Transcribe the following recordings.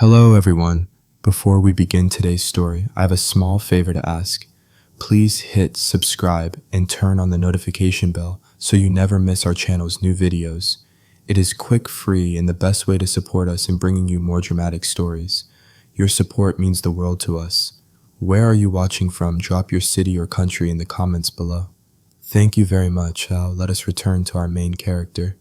Hello everyone. Before we begin today's story, I have a small favor to ask. Please hit subscribe and turn on the notification bell so you never miss our channel's new videos. It is quick, free, and the best way to support us in bringing you more dramatic stories. Your support means the world to us. Where are you watching from? Drop your city or country in the comments below. Thank you very much. Now let us return to our main character.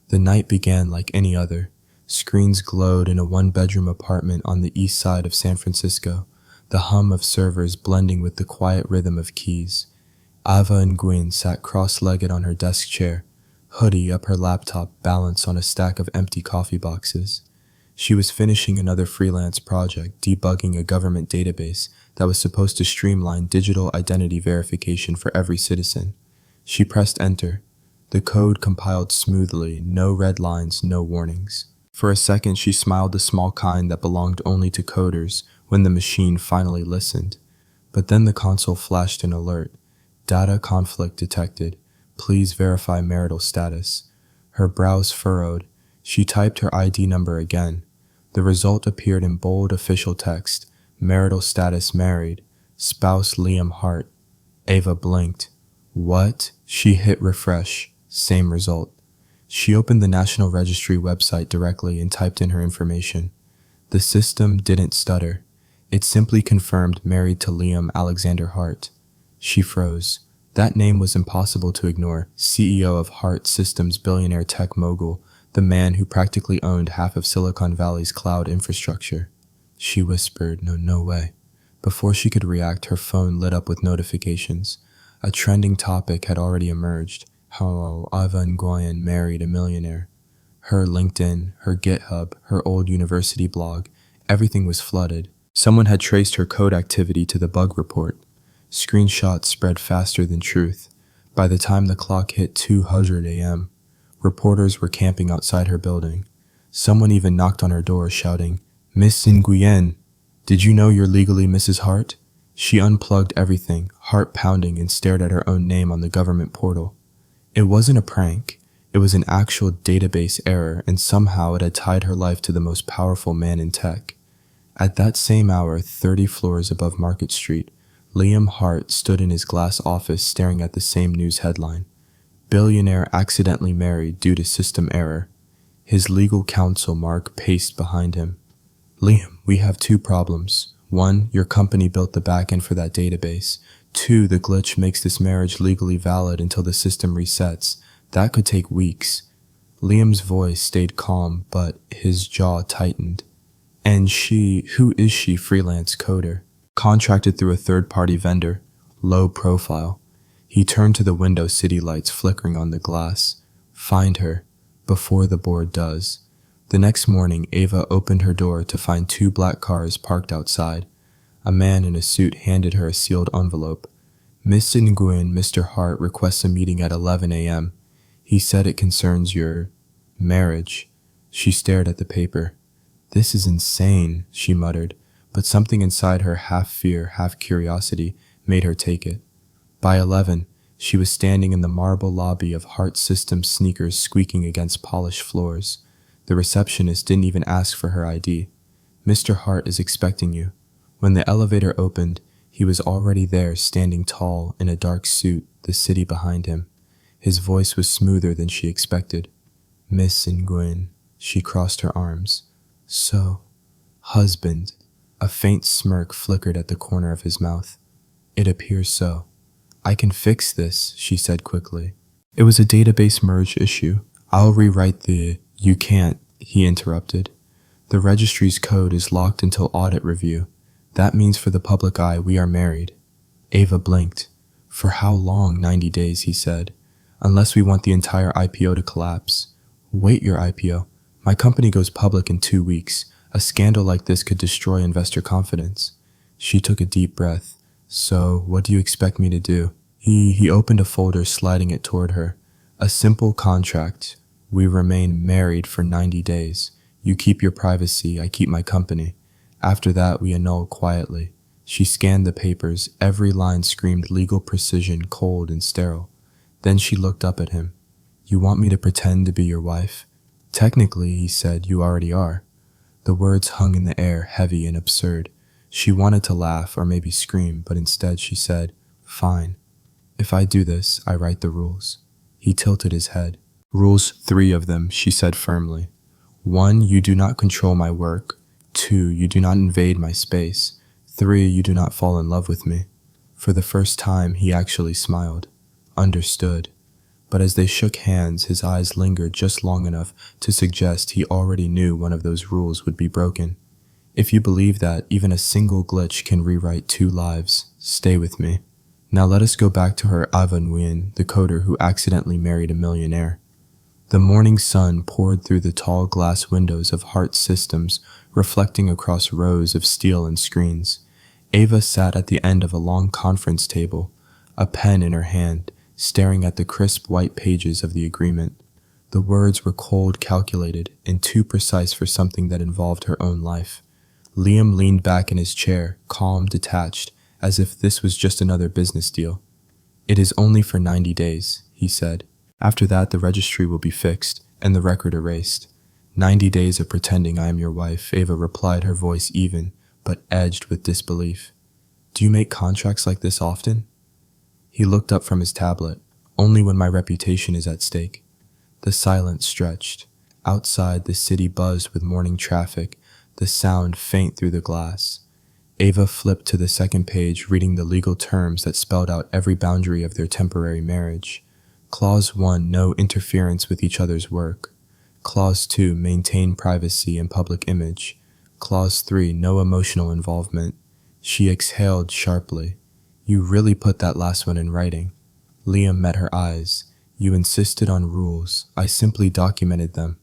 The night began like any other. Screens glowed in a one-bedroom apartment on the east side of San Francisco, the hum of servers blending with the quiet rhythm of keys. Ava Nguyen sat cross-legged on her desk chair, hoodie up her laptop balanced on a stack of empty coffee boxes. She was finishing another freelance project, debugging a government database that was supposed to streamline digital identity verification for every citizen. She pressed enter. The code compiled smoothly, no red lines, no warnings. For a second, she smiled the small kind that belonged only to coders when the machine finally listened. But then the console flashed an alert. Data conflict detected. Please verify marital status. Her brows furrowed. She typed her ID number again. The result appeared in bold official text. Marital status married. Spouse Liam Hart. Ava blinked. What? She hit refresh. Same result. She opened the National Registry website directly and typed in her information. The system didn't stutter. It simply confirmed married to Liam Alexander Hart. She froze. That name was impossible to ignore. CEO of Hart Systems, billionaire tech mogul, the man who practically owned half of Silicon Valley's cloud infrastructure. She whispered, no way. Before she could react, her phone lit up with notifications. A trending topic had already emerged. How Ava Nguyen married a millionaire. Her LinkedIn, her GitHub, her old university blog, everything was flooded. Someone had traced her code activity to the bug report. Screenshots spread faster than truth. By the time the clock hit 2:00 a.m., reporters were camping outside her building. Someone even knocked on her door shouting, "Miss Nguyen, did you know you're legally Mrs. Hart?" She unplugged everything, heart pounding, and stared at her own name on the government portal. It wasn't a prank. It was an actual database error, and somehow it had tied her life to the most powerful man in tech. At that same hour, 30 floors above Market Street, Liam Hart stood in his glass office staring at the same news headline. Billionaire accidentally married due to system error. His legal counsel, Mark, paced behind him. Liam, we have two problems. One, your company built the backend for that database. Two, the glitch makes this marriage legally valid until the system resets. That could take weeks. Liam's voice stayed calm, but his jaw tightened. And who is she? Freelance coder. Contracted through a third-party vendor. Low profile. He turned to the window, city lights flickering on the glass. Find her, before the board does. The next morning, Ava opened her door to find two black cars parked outside. A man in a suit handed her a sealed envelope. Miss Nguyen, Mr. Hart requests a meeting at 11 a.m. He said it concerns your marriage. She stared at the paper. This is insane, she muttered, but something inside her, half fear, half curiosity, made her take it. By 11, she was standing in the marble lobby of Hart Systems, sneakers squeaking against polished floors. The receptionist didn't even ask for her ID. Mr. Hart is expecting you. When the elevator opened, he was already there, standing tall in a dark suit, the city behind him. His voice was smoother than she expected. Miss Nguyen, she crossed her arms. So, husband. A faint smirk flickered at the corner of his mouth. It appears so. I can fix this, she said quickly. It was a database merge issue. I'll rewrite You can't, he interrupted. The registry's code is locked until audit review. That means for the public eye, we are married. Ava blinked. For how long? 90 days, he said. Unless we want the entire IPO to collapse. Wait your IPO. My company goes public in 2 weeks. A scandal like this could destroy investor confidence. She took a deep breath. So, what do you expect me to do? He opened a folder, sliding it toward her. A simple contract. We remain married for 90 days. You keep your privacy, I keep my company. After that, we annul quietly. She scanned the papers. Every line screamed legal precision, cold and sterile. Then she looked up at him. You want me to pretend to be your wife? Technically, he said, you already are. The words hung in the air, heavy and absurd. She wanted to laugh or maybe scream, but instead she said, "Fine. If I do this, I write the rules." He tilted his head. "Rules, 3 of them," she said firmly. 1, you do not control my work. 2, you do not invade my space. 3, you do not fall in love with me. For the first time, he actually smiled. Understood. But as they shook hands, his eyes lingered just long enough to suggest he already knew one of those rules would be broken. If you believe that even a single glitch can rewrite 2 lives, stay with me. Now let us go back to her Ava Nguyen, the coder who accidentally married a millionaire. The morning sun poured through the tall glass windows of Heart Systems, reflecting across rows of steel and screens. Ava sat at the end of a long conference table, a pen in her hand, staring at the crisp white pages of the agreement. The words were cold, calculated, and too precise for something that involved her own life. Liam leaned back in his chair, calm, detached, as if this was just another business deal. "It is only for 90 days, he said. "After that, the registry will be fixed and the record erased." 90 days of pretending I am your wife," Ava replied, her voice even, but edged with disbelief. "Do you make contracts like this often?" He looked up from his tablet. "Only when my reputation is at stake." The silence stretched. Outside, the city buzzed with morning traffic, the sound faint through the glass. Ava flipped to the second page, reading the legal terms that spelled out every boundary of their temporary marriage. Clause 1, no interference with each other's work. Clause 2, maintain privacy and public image. Clause 3, no emotional involvement. She exhaled sharply. "You really put that last one in writing." Liam met her eyes. "You insisted on rules. I simply documented them."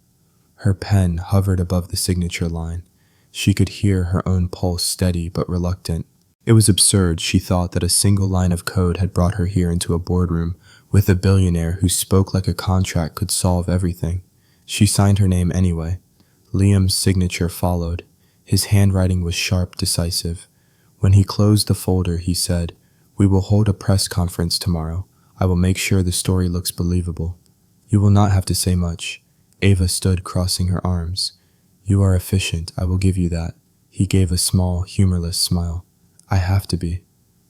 Her pen hovered above the signature line. She could hear her own pulse, steady but reluctant. It was absurd, she thought, that a single line of code had brought her here into a boardroom with a billionaire who spoke like a contract could solve everything. She signed her name anyway. Liam's signature followed. His handwriting was sharp, decisive. When he closed the folder, he said, "We will hold a press conference tomorrow. I will make sure the story looks believable." "You will not have to say much." Ava stood crossing her arms. "You are efficient, I will give you that." He gave a small, humorless smile. "I have to be."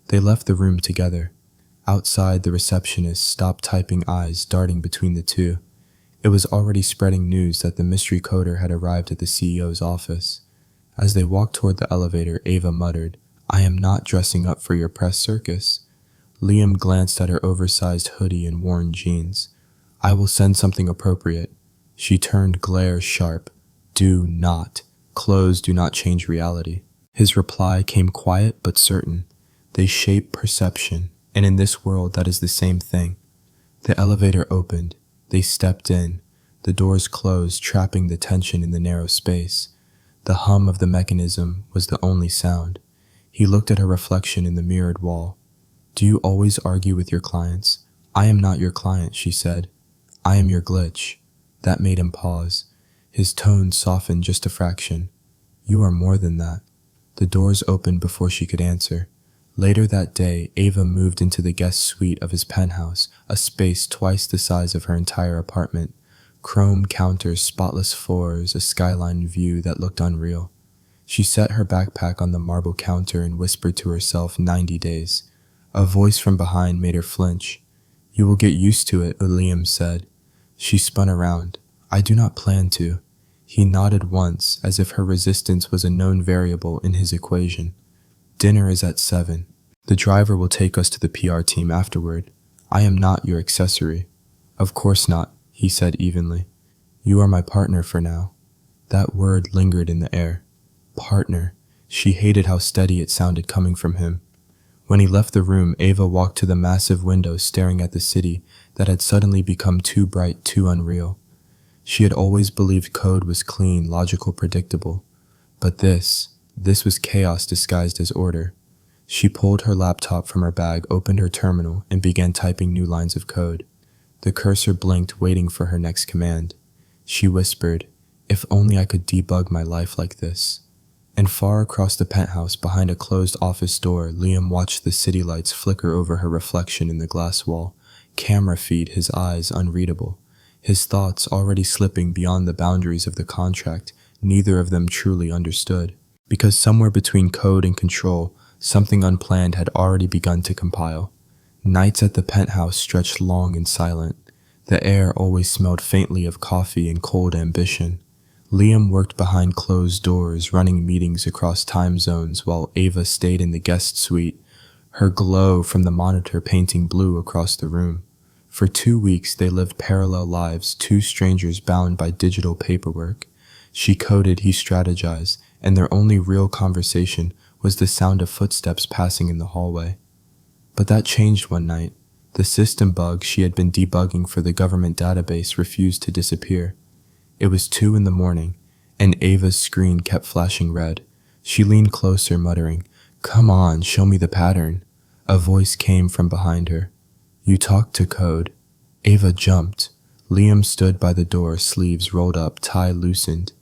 They left the room together. Outside, the receptionist stopped typing, eyes darting between the two. It was already spreading news that the mystery coder had arrived at the CEO's office. As they walked toward the elevator, Ava muttered, "I am not dressing up for your press circus." Liam glanced at her oversized hoodie and worn jeans. "I will send something appropriate." She turned glare sharp. "Do not. Clothes do not change reality." His reply came quiet but certain. "They shape perception, and in this world that is the same thing." The elevator opened. They stepped in. The doors closed, trapping the tension in the narrow space. The hum of the mechanism was the only sound. He looked at her reflection in the mirrored wall. "Do you always argue with your clients?" "I am not your client," she said. "I am your glitch." That made him pause. His tone softened just a fraction. "You are more than that." The doors opened before she could answer. Later that day, Ava moved into the guest suite of his penthouse, a space twice the size of her entire apartment. Chrome counters, spotless floors, a skyline view that looked unreal. She set her backpack on the marble counter and whispered to herself, 90 days. A voice from behind made her flinch. "You will get used to it," Liam said. She spun around. "I do not plan to." He nodded once, as if her resistance was a known variable in his equation. "Dinner is at 7. The driver will take us to the PR team afterward. I am not your accessory." "Of course not," he said evenly. "You are my partner for now." That word lingered in the air. Partner. She hated how steady it sounded coming from him. When he left the room, Ava walked to the massive window staring at the city that had suddenly become too bright, too unreal. She had always believed code was clean, logical, predictable. But this was chaos disguised as order. She pulled her laptop from her bag, opened her terminal, and began typing new lines of code. The cursor blinked, waiting for her next command. She whispered, "If only I could debug my life like this." And far across the penthouse, behind a closed office door, Liam watched the city lights flicker over her reflection in the glass wall. Camera feed, his eyes unreadable. His thoughts already slipping beyond the boundaries of the contract, neither of them truly understood. Because somewhere between code and control, something unplanned had already begun to compile. Nights at the penthouse stretched long and silent. The air always smelled faintly of coffee and cold ambition. Liam worked behind closed doors, running meetings across time zones, while Ava stayed in the guest suite, her glow from the monitor painting blue across the room. For 2 weeks, they lived parallel lives, two strangers bound by digital paperwork. She coded, he strategized, and their only real conversation was the sound of footsteps passing in the hallway. But that changed one night. The system bug she had been debugging for the government database refused to disappear. It was 2 a.m, and Ava's screen kept flashing red. She leaned closer, muttering, "Come on, show me the pattern." A voice came from behind her. "You talked to code." Ava jumped. Liam stood by the door, sleeves rolled up, tie loosened.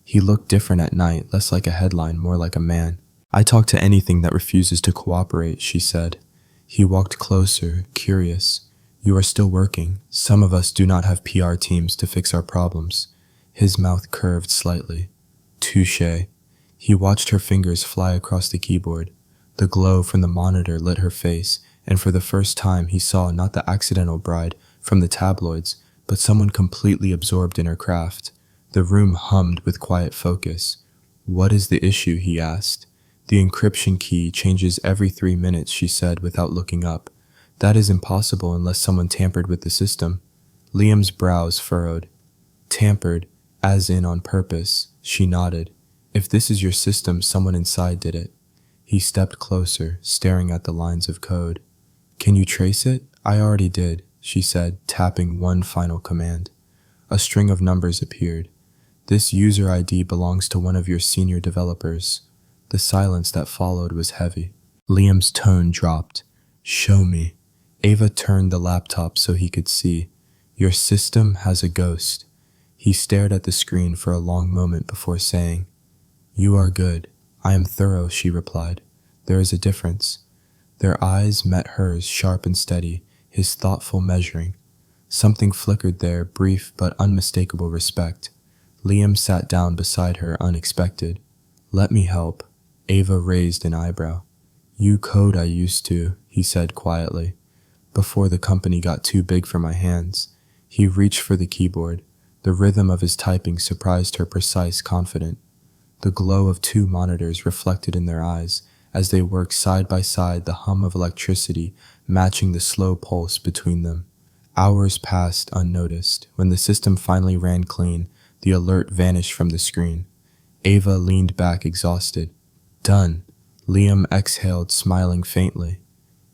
He looked different at night, less like a headline, more like a man. "I talk to anything that refuses to cooperate," she said. He walked closer, curious. "You are still working. Some of us do not have PR teams to fix our problems." His mouth curved slightly. "Touché." He watched her fingers fly across the keyboard. The glow from the monitor lit her face, and for the first time he saw not the accidental bride from the tabloids, but someone completely absorbed in her craft. The room hummed with quiet focus. "What is the issue?" he asked. "The encryption key changes every 3 minutes," she said without looking up. "That is impossible unless someone tampered with the system." Liam's brows furrowed. "Tampered, as in on purpose," she nodded. "If this is your system, someone inside did it." He stepped closer, staring at the lines of code. "Can you trace it?" "I already did," she said, tapping one final command. A string of numbers appeared. "This user ID belongs to one of your senior developers." The silence that followed was heavy. Liam's tone dropped. "Show me." Ava turned the laptop so he could see. "Your system has a ghost." He stared at the screen for a long moment before saying, "You are good." "I am thorough," she replied. "There is a difference." Their eyes met hers, sharp and steady, his thoughtful measuring. Something flickered there, brief but unmistakable respect. Liam sat down beside her, unexpected. "Let me help." Ava raised an eyebrow. "You code I used to," he said quietly. "Before the company got too big for my hands." He reached for the keyboard. The rhythm of his typing surprised her, precise, confident. The glow of 2 monitors reflected in their eyes as they worked side by side, the hum of electricity matching the slow pulse between them. Hours passed unnoticed. When the system finally ran clean, the alert vanished from the screen. Ava leaned back, exhausted. "Done." Liam exhaled, smiling faintly.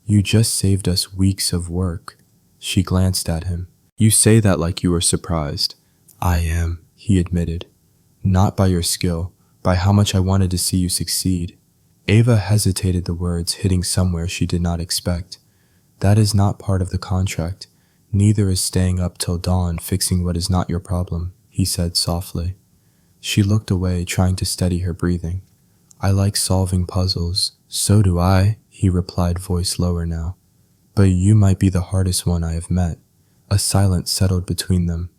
"You just saved us weeks of work." She glanced at him. "You say that like you were surprised." "I am," he admitted. "Not by your skill, by how much I wanted to see you succeed." Ava hesitated, the words hitting somewhere she did not expect. "That is not part of the contract. Neither is staying up till dawn fixing what is not your problem," he said softly. She looked away, trying to steady her breathing. "I like solving puzzles." "So do I," he replied, voice lower now. "But you might be the hardest one I have met." A silence settled between them.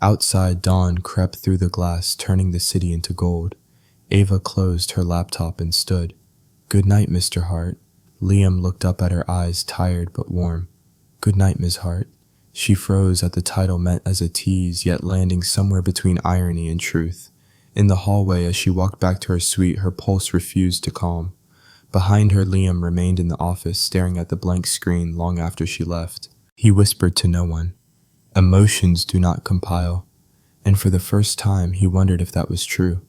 Outside, dawn crept through the glass, turning the city into gold. Ava closed her laptop and stood. "Good night, Mr. Hart." Liam looked up at her, eyes tired but warm. "Good night, Ms. Hart." She froze at the title meant as a tease, yet landing somewhere between irony and truth. In the hallway, as she walked back to her suite, her pulse refused to calm. Behind her, Liam remained in the office, staring at the blank screen long after she left. He whispered to no one, "Emotions do not compile." And for the first time, he wondered if that was true.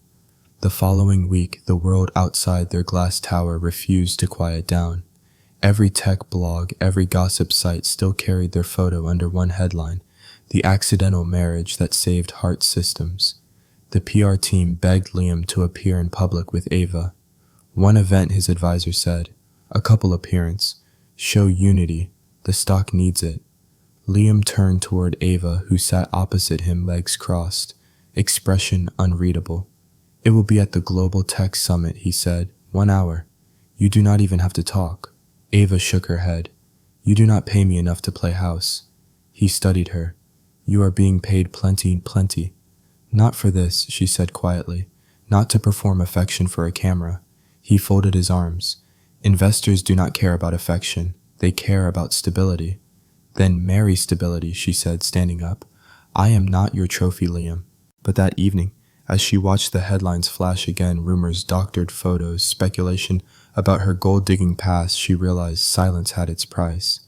The following week, the world outside their glass tower refused to quiet down. Every tech blog, every gossip site still carried their photo under one headline, "The accidental marriage that saved Hart Systems." The PR team begged Liam to appear in public with Ava. One event, his advisor said, "A couple appearance. Show unity. The stock needs it." Liam turned toward Ava, who sat opposite him, legs crossed, expression unreadable. "It will be at the Global Tech Summit," he said. 1 hour. You do not even have to talk." Ava shook her head. "You do not pay me enough to play house." He studied her. "You are being paid plenty, plenty." "Not for this," she said quietly. not to perform affection for a camera. He folded his arms. Investors do not care about affection. They care about stability. Then marry stability, she said, standing up. I am not your trophy, Liam. But that evening, as she watched the headlines flash again, rumors, doctored photos, speculation about her gold-digging past, she realized silence had its price.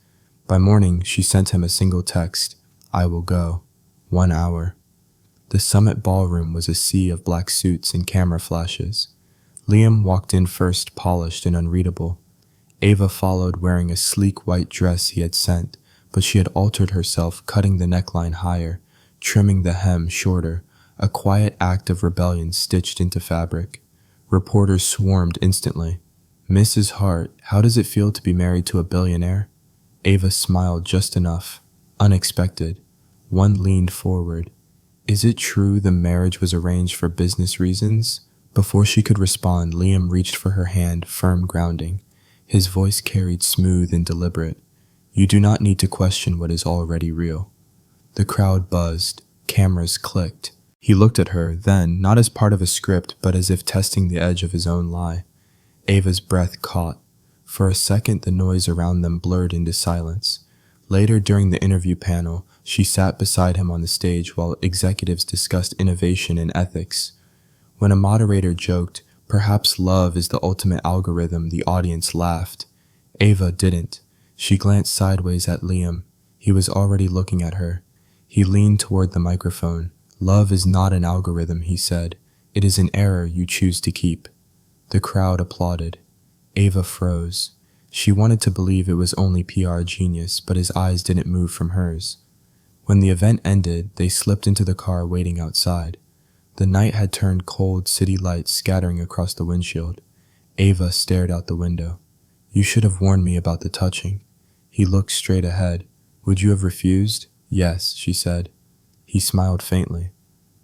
By morning, she sent him a single text. I will go. 1 hour. The Summit ballroom was a sea of black suits and camera flashes. Liam walked in first, polished and unreadable. Ava followed, wearing a sleek white dress he had sent, but she had altered herself, cutting the neckline higher, trimming the hem shorter, a quiet act of rebellion stitched into fabric. Reporters swarmed instantly. Mrs. Hart, how does it feel to be married to a billionaire? Ava smiled just enough. Unexpected. One leaned forward. Is it true the marriage was arranged for business reasons? Before she could respond, Liam reached for her hand, firm grounding. His voice carried smooth and deliberate. You do not need to question what is already real. The crowd buzzed. Cameras clicked. He looked at her, then, not as part of a script, but as if testing the edge of his own lie. Ava's breath caught. For a second, the noise around them blurred into silence. Later, during the interview panel, she sat beside him on the stage while executives discussed innovation and ethics. When a moderator joked, perhaps love is the ultimate algorithm, the audience laughed. Ava didn't. She glanced sideways at Liam. He was already looking at her. He leaned toward the microphone. Love is not an algorithm, he said. It is an error you choose to keep. The crowd applauded. Ava froze. She wanted to believe it was only PR genius, but his eyes didn't move from hers. When the event ended, they slipped into the car waiting outside. The night had turned cold, city lights scattering across the windshield. Ava stared out the window. You should have warned me about the touching. He looked straight ahead. Would you have refused? Yes, she said. He smiled faintly.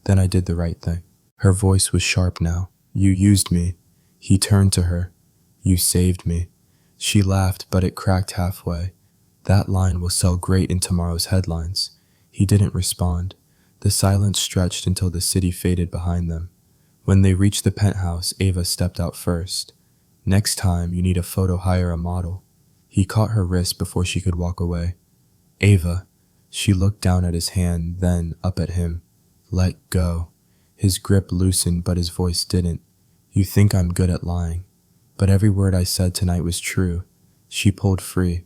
Then I did the right thing. Her voice was sharp now. You used me. He turned to her. You saved me. She laughed, but it cracked halfway. That line will sell great in tomorrow's headlines. He didn't respond. The silence stretched until the city faded behind them. When they reached the penthouse, Ava stepped out first. Next time, you need a photo, hire a model. He caught her wrist before she could walk away. Ava. She looked down at his hand, then up at him. Let go. His grip loosened, but his voice didn't. You think I'm good at lying. But every word I said tonight was true. She pulled free.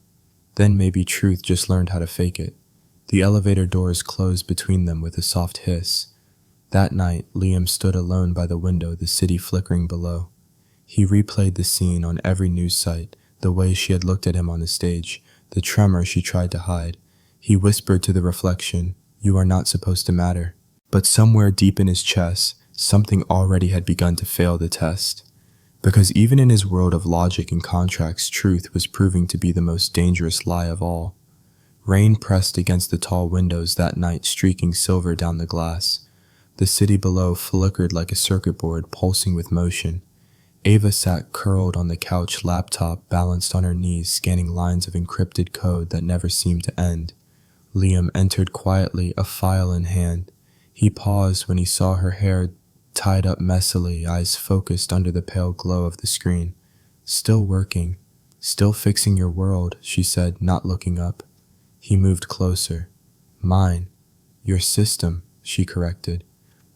Then maybe truth just learned how to fake it. The elevator doors closed between them with a soft hiss. That night, Liam stood alone by the window, the city flickering below. He replayed the scene on every news site, the way she had looked at him on the stage, the tremor she tried to hide. He whispered to the reflection, You are not supposed to matter. But somewhere deep in his chest, something already had begun to fail the test. Because even in his world of logic and contracts, truth was proving to be the most dangerous lie of all. Rain pressed against the tall windows that night, streaking silver down the glass. The city below flickered like a circuit board, pulsing with motion. Ava sat curled on the couch, laptop balanced on her knees, scanning lines of encrypted code that never seemed to end. Liam entered quietly, a file in hand. He paused when he saw her hair tied up messily, eyes focused under the pale glow of the screen. Still working. Still fixing your world, she said, not looking up. He moved closer. Mine. Your system, she corrected.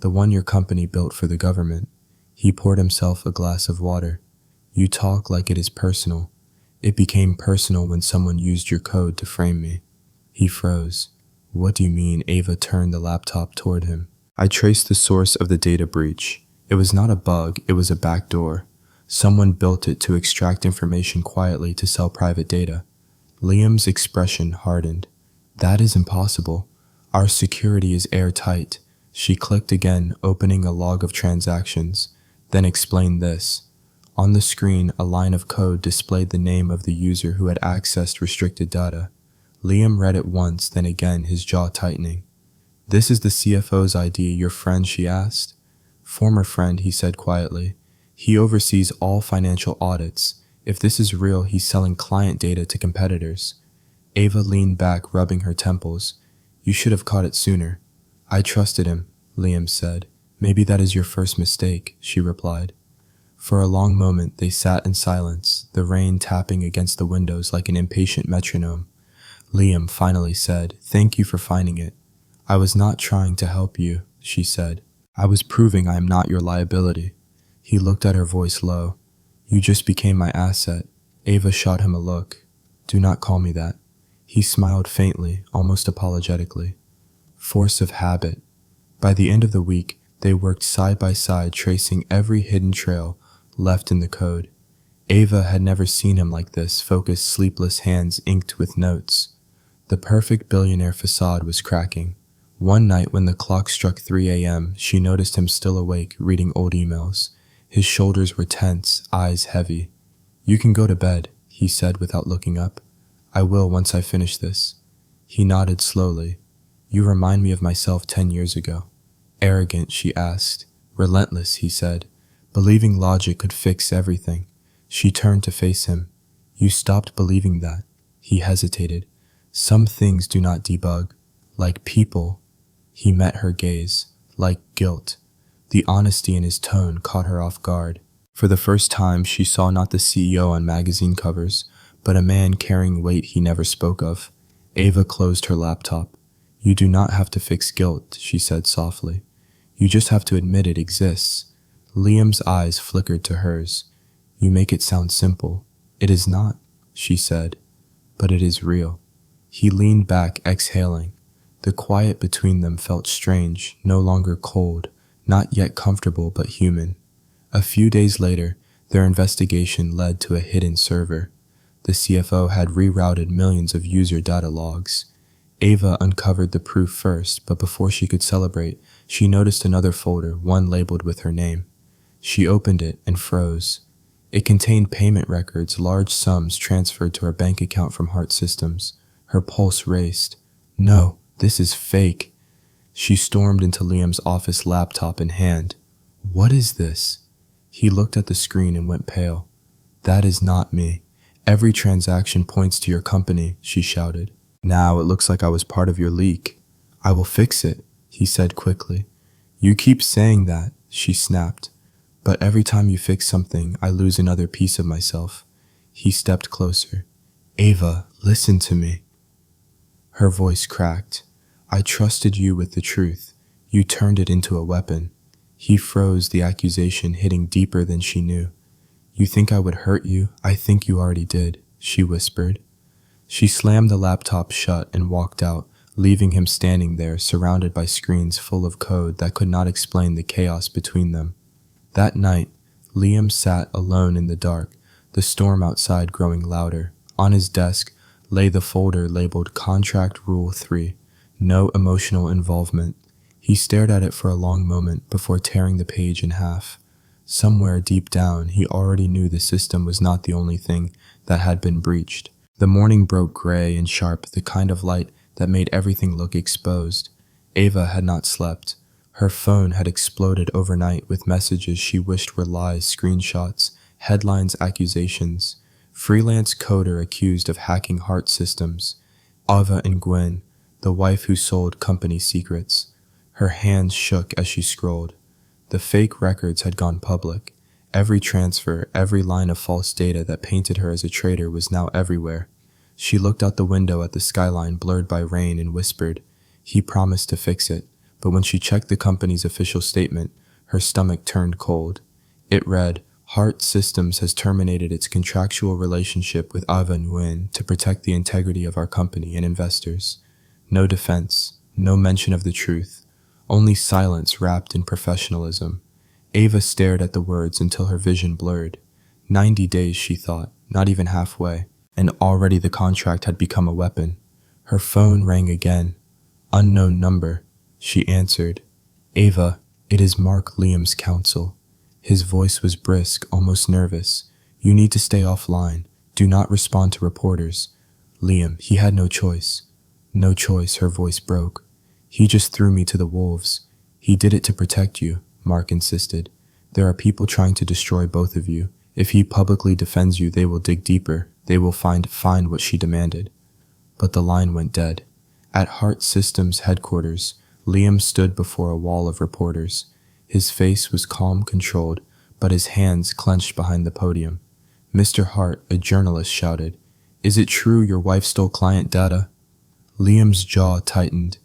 The one your company built for the government. He poured himself a glass of water. You talk like it is personal. It became personal when someone used your code to frame me. He froze. What do you mean? Ava turned the laptop toward him. I traced the source of the data breach. It was not a bug, it was a backdoor. Someone built it to extract information quietly to sell private data. Liam's expression hardened. That is impossible. Our security is airtight. She clicked again, opening a log of transactions, then explained this. On the screen, a line of code displayed the name of the user who had accessed restricted data. Liam read it once, then again, his jaw tightening. This is the CFO's ID, your friend, she asked. Former friend, he said quietly. He oversees all financial audits. If this is real, he's selling client data to competitors. Ava leaned back, rubbing her temples. You should have caught it sooner. I trusted him, Liam said. Maybe that is your first mistake, she replied. For a long moment they sat in silence, the rain tapping against the windows like an impatient metronome. Liam finally said, "Thank you for finding it." "I was not trying to help you," she said. "I was proving I am not your liability." He looked at her, voice low. "You just became my asset." Ava shot him a look. "Do not call me that." He smiled faintly, almost apologetically. Force of habit. By the end of the week, they worked side by side, tracing every hidden trail left in the code. Ava had never seen him like this, focused, sleepless hands inked with notes. The perfect billionaire facade was cracking. One night when the clock struck 3 a.m., she noticed him still awake, reading old emails. His shoulders were tense, eyes heavy. "You can go to bed," he said without looking up. "I will once I finish this." He nodded slowly. "You remind me of myself 10 years ago." "Arrogant?" she asked. "Relentless," he said, believing logic could fix everything. She turned to face him. "You stopped believing that." He hesitated. "Some things do not debug. Like people." He met her gaze. "Like guilt." The honesty in his tone caught her off guard. For the first time, she saw not the CEO on magazine covers, but a man carrying weight he never spoke of. Ava closed her laptop. "You do not have to fix guilt," she said softly. "You just have to admit it exists." Liam's eyes flickered to hers. "You make it sound simple." "It is not," she said, "but it is real." He leaned back, exhaling. The quiet between them felt strange, no longer cold, not yet comfortable but human. A few days later, their investigation led to a hidden server. The CFO had rerouted millions of user data logs. Ava uncovered the proof first, but before she could celebrate, she noticed another folder, one labeled with her name. She opened it and froze. It contained payment records, large sums transferred to her bank account from Heart Systems. Her pulse raced. "No, this is fake." She stormed into Liam's office, laptop in hand. "What is this?" He looked at the screen and went pale. "That is not me. Every transaction points to your company," she shouted. "Now it looks like I was part of your leak." "I will fix it," he said quickly. "You keep saying that," she snapped. "But every time you fix something, I lose another piece of myself." He stepped closer. "Ava, listen to me." Her voice cracked. "I trusted you with the truth. You turned it into a weapon." He froze, the accusation hitting deeper than she knew. "You think I would hurt you? I think you already did," she whispered. She slammed the laptop shut and walked out, leaving him standing there, surrounded by screens full of code that could not explain the chaos between them. That night, Liam sat alone in the dark, the storm outside growing louder. On his desk lay the folder labeled Contract Rule 3, no emotional involvement. He stared at it for a long moment before tearing the page in half. Somewhere deep down, he already knew the system was not the only thing that had been breached. The morning broke gray and sharp, the kind of light that made everything look exposed. Ava had not slept. Her phone had exploded overnight with messages she wished were lies, screenshots, headlines, accusations. Freelance coder accused of hacking Heart Systems. Ava and Gwen, the wife who sold company secrets. Her hands shook as she scrolled. The fake records had gone public. Every transfer, every line of false data that painted her as a traitor was now everywhere. She looked out the window at the skyline blurred by rain and whispered, "He promised to fix it." But when she checked the company's official statement, her stomach turned cold. It read, "Heart Systems has terminated its contractual relationship with Ava Nguyen to protect the integrity of our company and investors." No defense, no mention of the truth, only silence wrapped in professionalism. Ava stared at the words until her vision blurred. 90 days, she thought, not even halfway, and already the contract had become a weapon. Her phone rang again. Unknown number. She answered. "Ava, it is Mark, Liam's counsel." His voice was brisk, almost nervous. "You need to stay offline. Do not respond to reporters." Liam, he had no choice. "No choice," her voice broke. "He just threw me to the wolves." "He did it to protect you," Mark insisted. "There are people trying to destroy both of you. If he publicly defends you, they will dig deeper. They will find what she demanded." But the line went dead. At Heart Systems headquarters, Liam stood before a wall of reporters. His face was calm, controlled, but his hands clenched behind the podium. "Mr. Hart," a journalist shouted, "is it true your wife stole client data?" Liam's jaw tightened.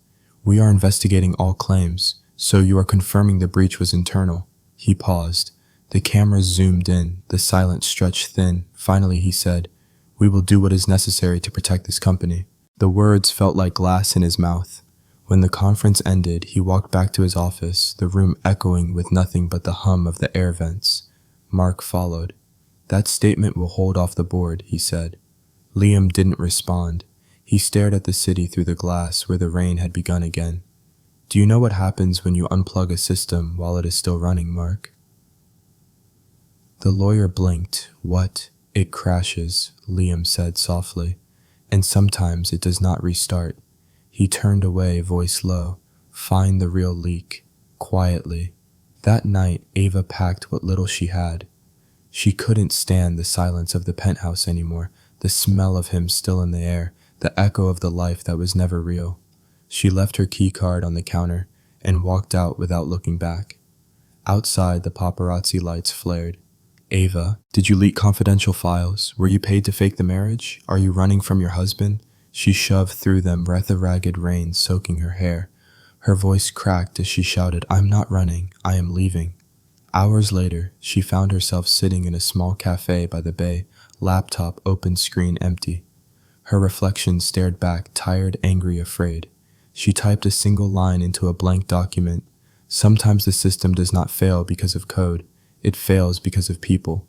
"We are investigating all claims, so you are confirming the breach was internal." He paused. The camera zoomed in, the silence stretched thin. Finally he said, "We will do what is necessary to protect this company." The words felt like glass in his mouth. When the conference ended, he walked back to his office, the room echoing with nothing but the hum of the air vents. Mark followed. "That statement will hold off the board," he said. Liam didn't respond. He stared at the city through the glass where the rain had begun again. "Do you know what happens when you unplug a system while it is still running, Mark?" The lawyer blinked. "What? It crashes," Liam said softly. "And sometimes it does not restart." He turned away, voice low. "Find the real leak." Quietly. That night, Ava packed what little she had. She couldn't stand the silence of the penthouse anymore, the smell of him still in the air, the echo of the life that was never real. She left her key card on the counter and walked out without looking back. Outside, the paparazzi lights flared. "Ava, did you leak confidential files? Were you paid to fake the marriage? Are you running from your husband?" She shoved through them, breath of ragged rain soaking her hair. Her voice cracked as she shouted, "I'm not running, I am leaving." Hours later, she found herself sitting in a small cafe by the bay, laptop open, screen empty. Her reflection stared back, tired, angry, afraid. She typed a single line into a blank document. Sometimes the system does not fail because of code. It fails because of people.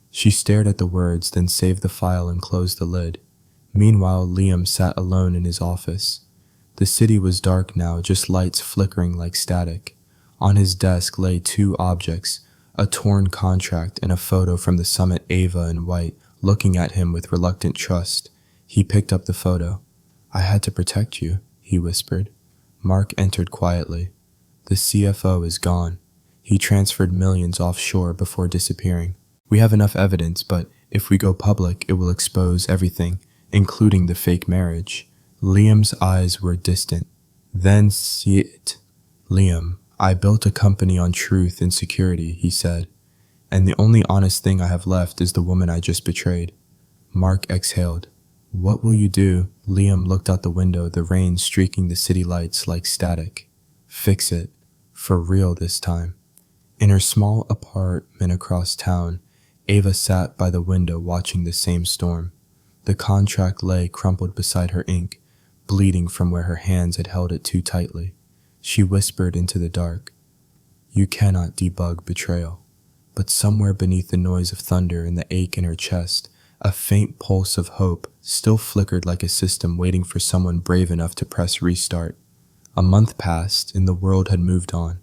She stared at the words, then saved the file and closed the lid. Meanwhile, Liam sat alone in his office. The city was dark now, just lights flickering like static. On his desk lay two objects, a torn contract and a photo from the summit, Ava in white, looking at him with reluctant trust. He picked up the photo. "I had to protect you," he whispered. Mark entered quietly. "The CFO is gone. He transferred millions offshore before disappearing. We have enough evidence, but if we go public, it will expose everything, including the fake marriage." Liam's eyes were distant. "Then see it." "Liam, I built a company on truth and security," he said. "And the only honest thing I have left is the woman I just betrayed." Mark exhaled. "What will you do?" Liam looked out the window, the rain streaking the city lights like static. "Fix it. For real this time." In her small apartment across town, Ava sat by the window watching the same storm. The contract lay crumpled beside her ink, bleeding from where her hands had held it too tightly. She whispered into the dark, "You cannot debug betrayal." But somewhere beneath the noise of thunder and the ache in her chest, a faint pulse of hope still flickered like a system waiting for someone brave enough to press restart. A month passed and the world had moved on.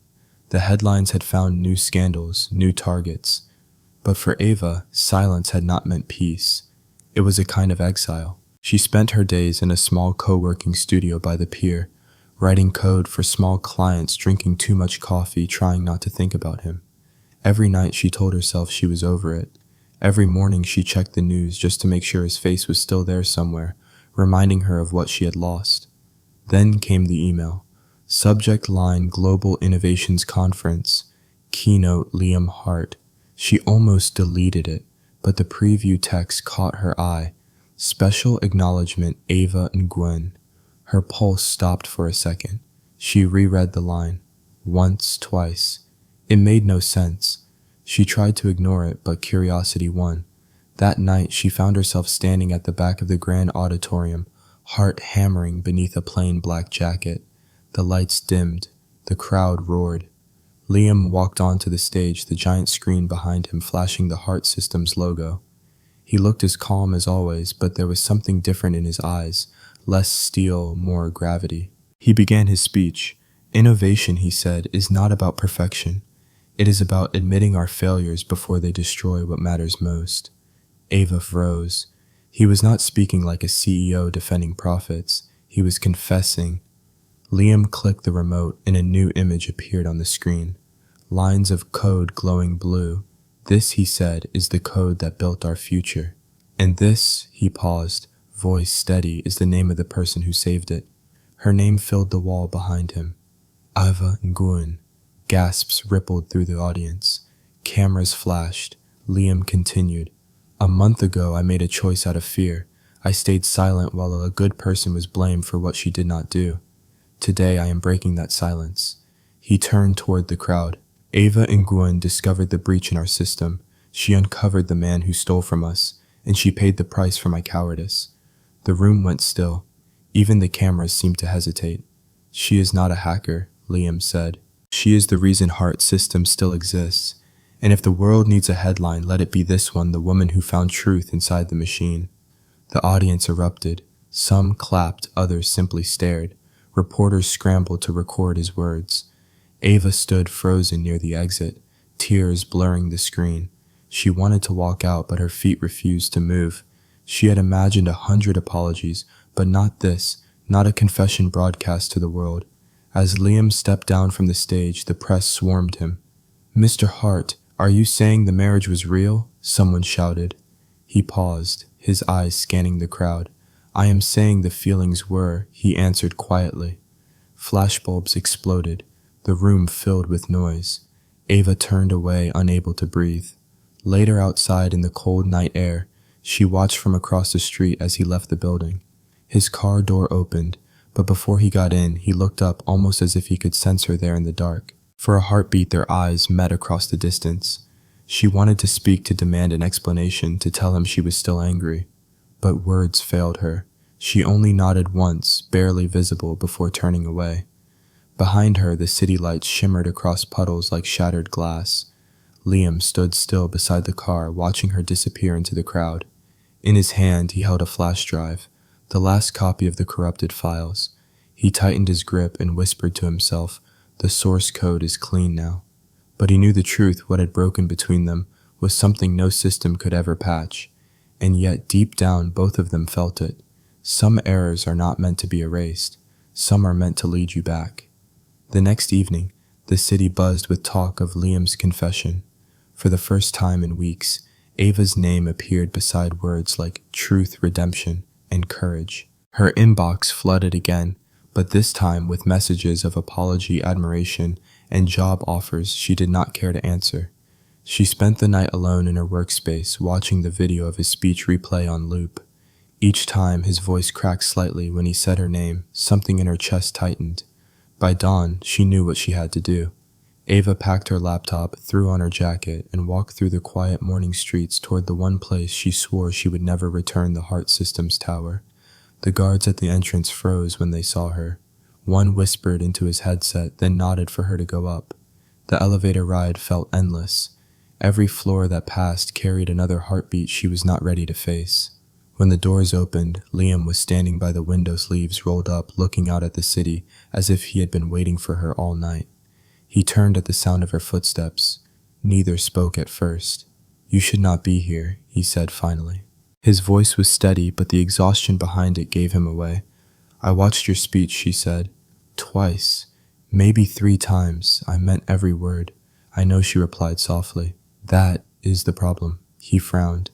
The headlines had found new scandals, new targets. But for Ava, silence had not meant peace. It was a kind of exile. She spent her days in a small co-working studio by the pier, writing code for small clients, drinking too much coffee, trying not to think about him. Every night she told herself she was over it. Every morning she checked the news just to make sure his face was still there somewhere, reminding her of what she had lost. Then came the email. Subject line, Global Innovations Conference. Keynote, Liam Hart. She almost deleted it, but the preview text caught her eye. Special acknowledgement, Ava and Gwen. Her pulse stopped for a second. She reread the line. Once, twice. It made no sense. She tried to ignore it, but curiosity won. That night, she found herself standing at the back of the grand auditorium, heart hammering beneath a plain black jacket. The lights dimmed. The crowd roared. Liam walked onto the stage, the giant screen behind him flashing the Heart Systems logo. He looked as calm as always, but there was something different in his eyes, less steel, more gravity. He began his speech. "Innovation," he said, "is not about perfection. It is about admitting our failures before they destroy what matters most." Ava froze. He was not speaking like a CEO defending profits. He was confessing. Liam clicked the remote and a new image appeared on the screen. Lines of code glowing blue. "This," he said, "is the code that built our future." And this, he paused, voice steady, is the name of the person who saved it. Her name filled the wall behind him. Ava Nguyen. Gasps rippled through the audience. Cameras flashed. Liam continued. A month ago, I made a choice out of fear. I stayed silent while a good person was blamed for what she did not do. Today, I am breaking that silence. He turned toward the crowd. Ava Nguyen discovered the breach in our system. She uncovered the man who stole from us, and she paid the price for my cowardice. The room went still. Even the cameras seemed to hesitate. She is not a hacker, Liam said. She is the reason Heart System still exists. And if the world needs a headline, let it be this one, the woman who found truth inside the machine. The audience erupted. Some clapped, others simply stared. Reporters scrambled to record his words. Ava stood frozen near the exit, tears blurring the screen. She wanted to walk out, but her feet refused to move. She had imagined 100 apologies, but not this, not a confession broadcast to the world. As Liam stepped down from the stage, the press swarmed him. "Mr. Hart, are you saying the marriage was real?" someone shouted. He paused, his eyes scanning the crowd. "I am saying the feelings were," he answered quietly. Flashbulbs exploded. The room filled with noise. Ava turned away, unable to breathe. Later outside in the cold night air, she watched from across the street as he left the building. His car door opened, but before he got in, he looked up almost as if he could sense her there in the dark. For a heartbeat, their eyes met across the distance. She wanted to speak, to demand an explanation, to tell him she was still angry. But words failed her. She only nodded once, barely visible, before turning away. Behind her, the city lights shimmered across puddles like shattered glass. Liam stood still beside the car, watching her disappear into the crowd. In his hand, he held a flash drive, the last copy of the corrupted files. He tightened his grip and whispered to himself, "The source code is clean now." But he knew the truth. What had broken between them was something no system could ever patch. And yet, deep down, both of them felt it. Some errors are not meant to be erased. Some are meant to lead you back. The next evening, the city buzzed with talk of Liam's confession. For the first time in weeks, Ava's name appeared beside words like truth, redemption, and courage. Her inbox flooded again, but this time with messages of apology, admiration, and job offers she did not care to answer. She spent the night alone in her workspace, watching the video of his speech replay on loop. Each time his voice cracked slightly when he said her name, something in her chest tightened. By dawn, she knew what she had to do. Ava packed her laptop, threw on her jacket, and walked through the quiet morning streets toward the one place she swore she would never return, the Heart Systems Tower. The guards at the entrance froze when they saw her. One whispered into his headset, then nodded for her to go up. The elevator ride felt endless. Every floor that passed carried another heartbeat she was not ready to face. When the doors opened, Liam was standing by the window, sleeves rolled up, looking out at the city as if he had been waiting for her all night. He turned at the sound of her footsteps. Neither spoke at first. "You should not be here," he said finally. His voice was steady, but the exhaustion behind it gave him away. "I watched your speech," she said. "Twice. Maybe 3 times. I meant every word." "I know," she replied softly. "That is the problem." He frowned.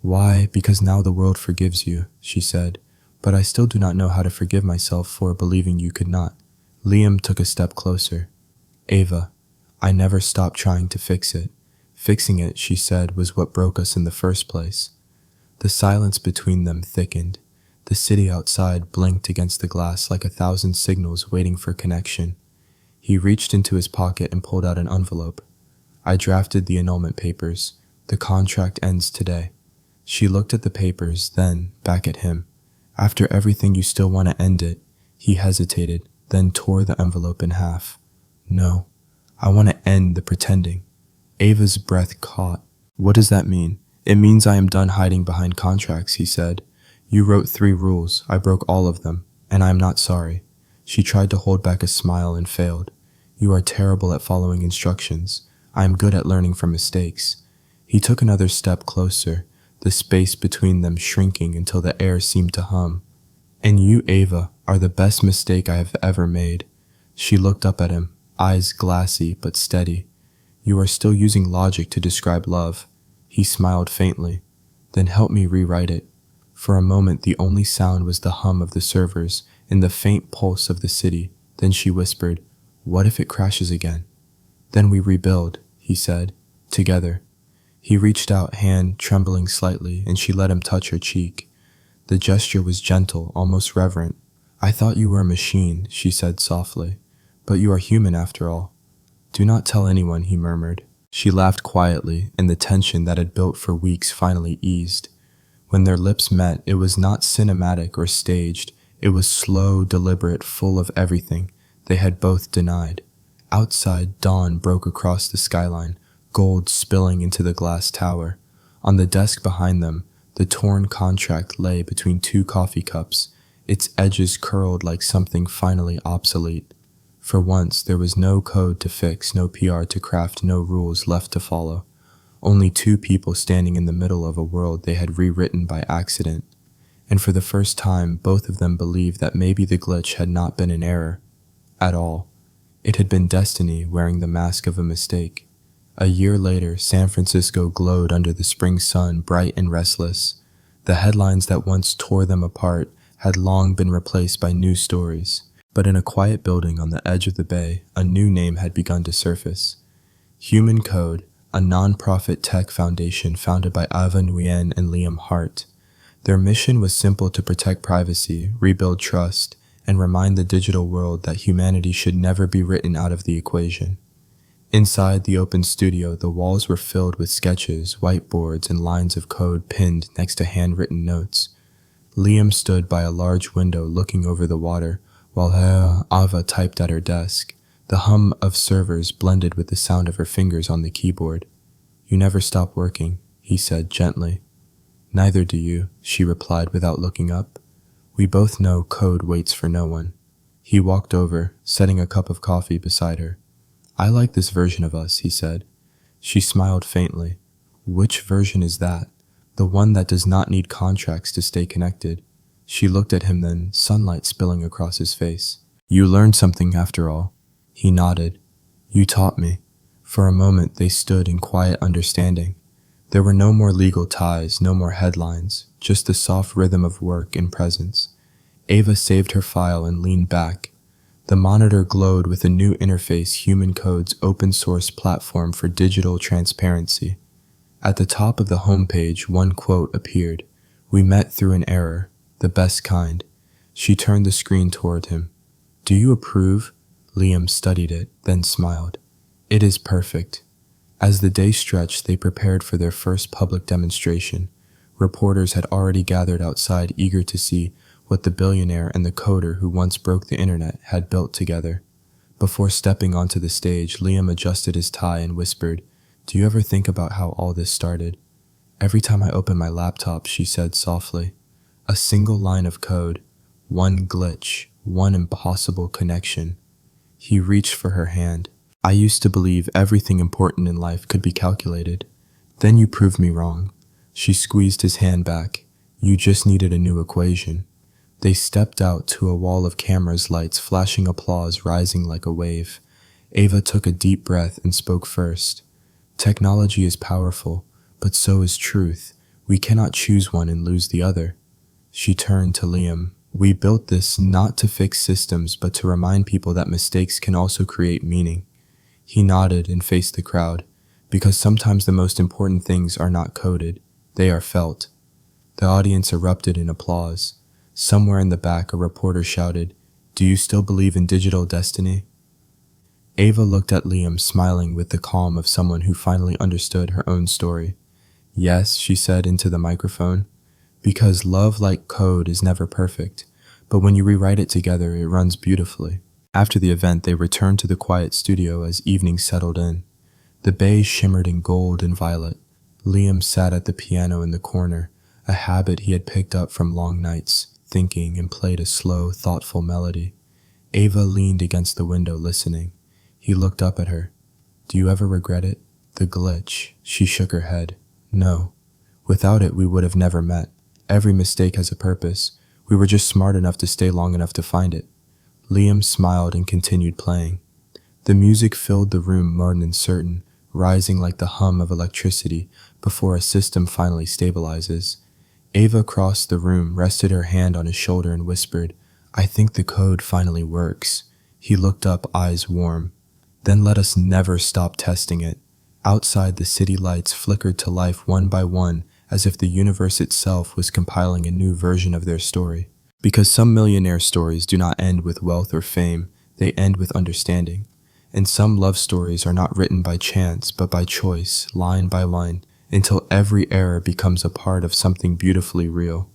"Why? Because now the world forgives you," she said. "But I still do not know how to forgive myself for believing you could not." Liam took a step closer. "Ava, I never stopped trying to fix it. Fixing it," she said, "was what broke us in the first place." The silence between them thickened. The city outside blinked against the glass like 1,000 signals waiting for connection. He reached into his pocket and pulled out an envelope. "I drafted the annulment papers. The contract ends today." She looked at the papers, then back at him. "After everything, you still want to end it?" He hesitated, then tore the envelope in half. "No, I want to end the pretending." Ava's breath caught. "What does that mean?" "It means I am done hiding behind contracts," he said. "You wrote 3 rules. I broke all of them, and I am not sorry." She tried to hold back a smile and failed. "You are terrible at following instructions. I am good at learning from mistakes." He took another step closer, the space between them shrinking until the air seemed to hum. "And you, Ava, are the best mistake I have ever made." She looked up at him, eyes glassy but steady. "You are still using logic to describe love." He smiled faintly. "Then help me rewrite it." For a moment, the only sound was the hum of the servers and the faint pulse of the city. Then she whispered, "What if it crashes again?" Then we rebuild, he said, together. He reached out, hand trembling slightly, and she let him touch her cheek. The gesture was gentle, almost reverent. I thought you were a machine, she said softly, but you are human after all. Do not tell anyone, he murmured. She laughed quietly, and the tension that had built for weeks finally eased. When their lips met, it was not cinematic or staged. It was slow, deliberate, full of everything they had both denied. Outside, dawn broke across the skyline, gold spilling into the glass tower. On the desk behind them, the torn contract lay between two coffee cups, its edges curled like something finally obsolete. For once, there was no code to fix, no PR to craft, no rules left to follow. Only two people standing in the middle of a world they had rewritten by accident. And for the first time, both of them believed that maybe the glitch had not been an error at all. It had been destiny wearing the mask of a mistake. A year later, San Francisco glowed under the spring sun, bright and restless. The headlines that once tore them apart had long been replaced by new stories. But in a quiet building on the edge of the bay, a new name had begun to surface. Human Code, a non-profit tech foundation founded by Ava Nguyen and Liam Hart. Their mission was simple: to protect privacy, rebuild trust, and remind the digital world that humanity should never be written out of the equation. Inside the open studio, the walls were filled with sketches, whiteboards, and lines of code pinned next to handwritten notes. Liam stood by a large window looking over the water, while Ava typed at her desk. The hum of servers blended with the sound of her fingers on the keyboard. You never stop working, he said gently. Neither do you, she replied without looking up. We both know code waits for no one. He walked over, setting a cup of coffee beside her. I like this version of us, he said. She smiled faintly. Which version is that? The one that does not need contracts to stay connected. She looked at him then, sunlight spilling across his face. You learned something after all. He nodded. You taught me. For a moment they stood in quiet understanding. There were no more legal ties, no more headlines, just the soft rhythm of work and presence. Ava saved her file and leaned back. The monitor glowed with a new interface, Human Code's open-source platform for digital transparency. At the top of the homepage, one quote appeared. We met through an error, the best kind. She turned the screen toward him. Do you approve? Liam studied it, then smiled. It is perfect. As the day stretched, they prepared for their first public demonstration. Reporters had already gathered outside, eager to see what the billionaire and the coder who once broke the internet had built together. Before stepping onto the stage, Liam adjusted his tie and whispered, Do you ever think about how all this started? Every time I open my laptop, she said softly. A single line of code, one glitch, one impossible connection. He reached for her hand. I used to believe everything important in life could be calculated. Then you proved me wrong. She squeezed his hand back. You just needed a new equation. They stepped out to a wall of cameras, lights, flashing applause rising like a wave. Ava took a deep breath and spoke first. Technology is powerful, but so is truth. We cannot choose one and lose the other. She turned to Liam. We built this not to fix systems, but to remind people that mistakes can also create meaning. He nodded and faced the crowd, because sometimes the most important things are not coded, they are felt. The audience erupted in applause. Somewhere in the back, a reporter shouted, Do you still believe in digital destiny? Ava looked at Liam, smiling with the calm of someone who finally understood her own story. Yes, she said into the microphone. Because love, like code, is never perfect, but when you rewrite it together, it runs beautifully. After the event, they returned to the quiet studio as evening settled in. The bay shimmered in gold and violet. Liam sat at the piano in the corner, a habit he had picked up from long nights, thinking, and played a slow, thoughtful melody. Ava leaned against the window, listening. He looked up at her. Do you ever regret it? The glitch. She shook her head. No. Without it, we would have never met. Every mistake has a purpose. We were just smart enough to stay long enough to find it. Liam smiled and continued playing. The music filled the room more than certain, rising like the hum of electricity before a system finally stabilizes. Ava crossed the room, rested her hand on his shoulder and whispered, I think the code finally works. He looked up, eyes warm. Then let us never stop testing it. Outside, the city lights flickered to life one by one, as if the universe itself was compiling a new version of their story. Because some millionaire stories do not end with wealth or fame, they end with understanding. And some love stories are not written by chance, but by choice, line by line, until every error becomes a part of something beautifully real.